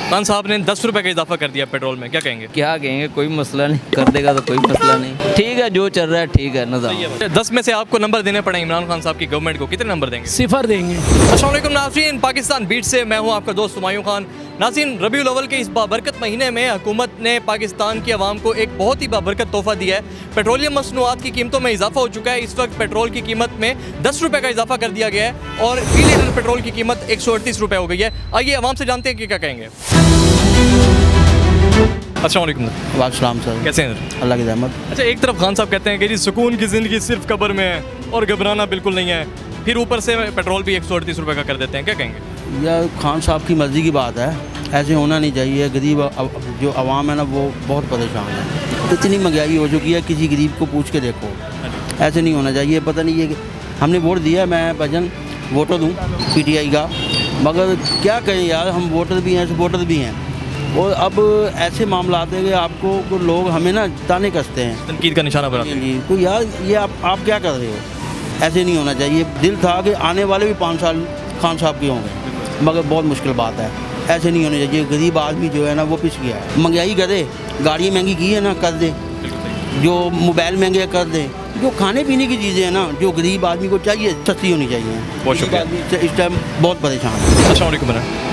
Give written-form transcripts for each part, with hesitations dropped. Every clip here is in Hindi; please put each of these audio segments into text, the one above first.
खान साहब ने 10 रुपये का इजाफा कर दिया पेट्रोल में, क्या कहेंगे? क्या कहेंगे, कोई मसला नहीं, कर देगा तो कोई मसला नहीं। ठीक है, जो चल रहा है ठीक है, निज़ाम। 10 में से आपको नंबर देने पड़े इमरान खान साहब की गवर्नमेंट को, कितने नंबर देंगे? 0 देंगे। अस्सलाम वालेकुम नाज़रीन, पाकिस्तान बीट से मैं हूं आपका दोस्त हुमायूं खान। नाज़रीन, रबीउल अव्वल के इस बाबरकत महीने में हुकूमत ने पाकिस्तान की आवाम को एक बहुत ही बाबरकत तोहफा दिया है। पेट्रोलियम मसनूआत की कीमतों में इजाफा हो चुका है। इस वक्त पेट्रोल की कीमत में 10 रुपये का इजाफा कर दिया गया है और फी लीटर पेट्रोल की कीमत 138 रुपये हो गई है। आइए आवाम से जानते हैं कि क्या कहेंगे। अस्सलाम वालेकुम। वालेकुम सर, कैसे हैं? अल्लाह की रहमत। अच्छा, एक तरफ खान साहब कहते हैं कि जी सुकून की ज़िंदगी सिर्फ कब्र में है और घबराना बिल्कुल नहीं है, फिर ऊपर से पेट्रोल भी 138 रुपये का कर देते हैं, क्या कहेंगे? यह खान साहब की मर्ज़ी की बात है, ऐसे होना नहीं चाहिए। गरीब जो आवाम है ना वो बहुत परेशान है। इतनी महंगाई हो चुकी है, किसी गरीब को पूछ के देखो, ऐसे नहीं होना चाहिए। पता नहीं है कि हमने वोट दिया, मैं भजन वोटर दूँ PTI का, मगर क्या कहें यार, हम वोटर भी हैं, सपोर्टर भी हैं, और अब ऐसे मामला आते हैं कि आपको लोग हमें ना ताने कसते हैं, तनकीद का निशाना बनाते हैं। जी, तो यार ये आप क्या कर रहे हो? ऐसे नहीं होना चाहिए। दिल था कि आने वाले भी 5 साल खान साहब के होंगे, मगर बहुत मुश्किल बात है, ऐसे नहीं होने चाहिए। गरीब आदमी जो है ना वो पिस गया है। महंगाई करे, गाड़ी महंगी की है ना कर दे, जो मोबाइल महंगे कर दे, जो खाने पीने की चीज़ें हैं ना जो गरीब आदमी को चाहिए सस्ती होनी चाहिए। बहुत शुक्रिया। इस टाइम बहुत परेशान है। अस्सलाम वालेकुम।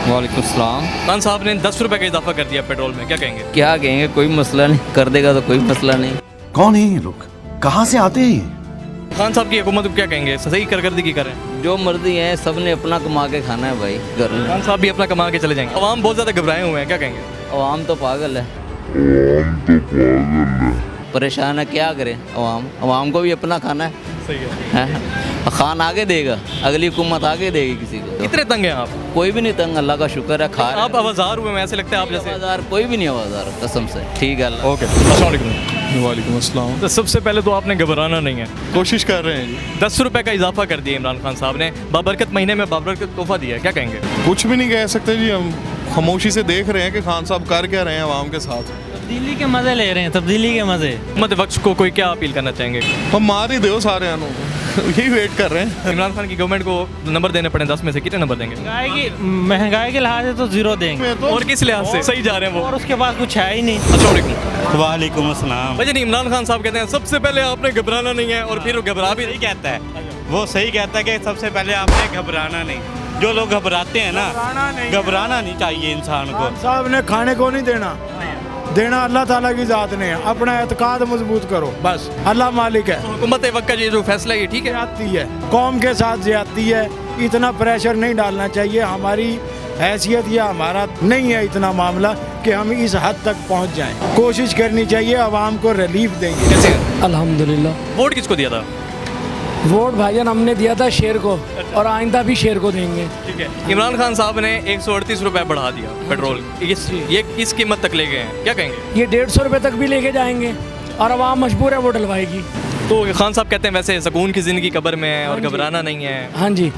वालेकुम सलाम। खान साहब ने 10 रुपये का इजाफा कर दिया पेट्रोल में, क्या कहेंगे? क्या कहेंगे, कोई मसला नहीं, कर देगा तो कोई मसला नहीं। कौन है ये लोग, कहाँ से आते हैं? खान साहब की हुकूमत को क्या कहेंगे, सही कारकर्दगी करें? जो मर्जी है, सब ने अपना कमा के खाना है भाई घर में। खान साहब भी अपना कमा के चले जाएंगे। अवाम बहुत ज़्यादा घबराए हुए हैं, क्या कहेंगे? अवाम तो पागल है, परेशान है, क्या करें। अवाम को भी अपना खाना है, सही है। खान आगे देगा, अगली हुकूमत आगे देगी किसी को। कितने तंग हैं आप? कोई भी नहीं तंग, अल्लाह का शुक्र है। खा आप आवाज़ार हुए हैं, ऐसे लगता है आप जैसे। आवाज़ार कोई भी नहीं, आवाज़ार कसम से। ठीक है, अल्लाह। ओके, अस्सलाम वालेकुम। वालेकुम अस्सलाम। तो सबसे पहले तो आपने घबराना नहीं है, कोशिश कर रहे हैं जी। 10 रुपये का इजाफा कर दिया इमरान खान साहब ने, बाबरकत महीने में बाबरकत तोहफा दिया है, क्या कहेंगे? कुछ भी नहीं कह सकते जी, हम खामोशी से देख रहे हैं कि खान साहब कर क्या रहे हैं आवाम के साथ। तब्दीली के मज़े ले रहे हैं, तब्दीली के मज़े। हुकूमत वक्त को कोई क्या अपील करना चाहेंगे? हम मार ही दो सारे आनों यही वेट कर रहे हैं। इमरान खान की गवर्नमेंट को नंबर देने पड़े, 10 में से कितने नंबर देंगे? महंगाई के लिहाज से तो 0 देंगे, और किस लिहाज से सही जा रहे हैं वो? और उसके बाद कुछ है ही नहीं। अस्सलाम वालेकुम। वालेकुम अस्सलाम। भाई इमरान खान साहब कहते हैं सबसे पहले आपने घबराना नहीं है, और फिर घबरा भी सही कहता है, वो सही कहता है कि सबसे पहले आपने घबराना नहीं। जो लोग घबराते हैं ना, घबराना नहीं चाहिए इंसान को। साहब ने खाने को नहीं देना अल्लाह ताला की ज़ात ने है। अपना एतकाद मजबूत करो, बस अल्लाह मालिक है। हुकूमत वक्त का ये जो फैसला है ये ठीक है? आती है, कौम के साथ ज्यादती है, इतना प्रेशर नहीं डालना चाहिए। हमारी हैसियत या हमारा नहीं है इतना मामला कि हम इस हद तक पहुंच जाएं। कोशिश करनी चाहिए, आवाम को रिलीफ देंगे। कैसे? अल्हम्दुलिल्लाह। वोट किसको दिया था? वोट भाईजान हमने दिया था शेर को, और आइंदा भी शेर को देंगे। ठीक है। इमरान खान साहब ने 138 रुपये बढ़ा दिया पेट्रोल, ये किस कीमत तक ले गए हैं, क्या कहेंगे? ये 150 रुपये तक भी लेके जाएंगे और आवाम मजबूर है वो डलवाएगी। तो खान साहब कहते हैं वैसे सुकून की ज़िंदगी कब्र में है और घबराना नहीं है, हाँ जी।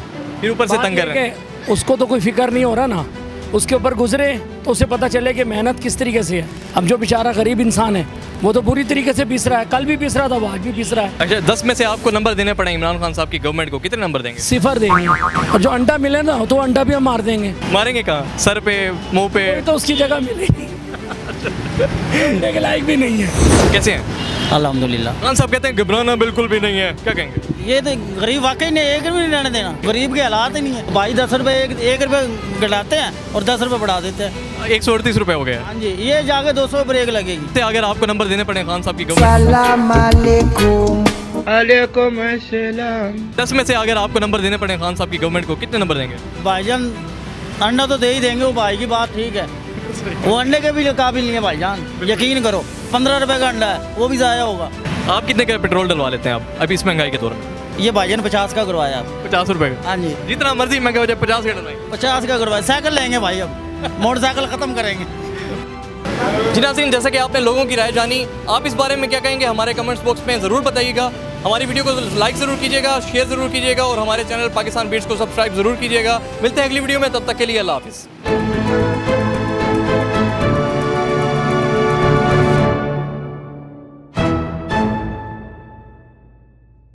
फिर ऊपर से तंग कर रहे हैं। उसको तो कोई फिक्र नहीं हो रहा ना, उसके ऊपर गुजरे तो उसे पता चले कि मेहनत किस तरीके से है। अब जो बेचारा गरीब इंसान है वो तो बुरी तरीके से पीस रहा है, कल भी पीस रहा था, वो आज भी पीस रहा है। अच्छा, 10 में से आपको नंबर देने पड़े इमरान खान साहब की गवर्नमेंट को, कितने नंबर देंगे? 0 देंगे, और जो अंडा मिले ना तो अंडा भी हम मार देंगे। मारेंगे कहाँ? सर पे, मुंह पे? तो उसकी जगह मिलेगी, अंडे के लायक भी नहीं है। कैसे हैं? अल्हम्दुलिल्लाह। खान साहब कहते हैं घबराना बिल्कुल भी नहीं है, क्या कहेंगे? ये तो गरीब वाकई ने 1 रुपये नहीं रहने देना, गरीब के हालात ही नहीं है भाई। 10 रुपये 1 रुपये घटाते हैं और 10 रुपये बढ़ा देते हैं। 138 रुपये हो गए। हाँ जी, ये जाके 200 ब्रेक लगेगी। अगर आपको नंबर देने पड़े खान साहब की गवर्नमेंट, 10 में से अगर आपको नंबर देने पड़े खान साहब की गवर्नमेंट को, कितने नंबर देंगे? भाईजान अंडा तो दे ही देंगे, वो भाई की बात ठीक है, वो अंडे के भी काबिल नहीं है भाईजान, यकीन करो। 15 रुपये का अंडा है, वो भी ज़ाया होगा। आप कितने का पेट्रोल डलवा लेते हैं आप अभी इस महंगाई के दौर में? ये भाईजान 50 का करवाया आप। 50 रुपये का? हाँ जी, जितना मर्जी महंगा हो जाए 50 का डलवाएं। 50 का करवाया। साइकिल लेंगे भाई, अब मोटरसाइकिल ख़त्म करेंगे। जी नाज़रीन, जैसे कि आपने लोगों की राय जानी, आप इस बारे में क्या कहेंगे हमारे कमेंट्स बॉक्स में ज़रूर बताइएगा। हमारी वीडियो को लाइक ज़रूर कीजिएगा, शेयर ज़रूर कीजिएगा, और हमारे चैनल पाकिस्तान बीट्स को सब्सक्राइब ज़रूर कीजिएगा। मिलते हैं अगली वीडियो में, तब तक के लिए अल्लाह हाफिज़।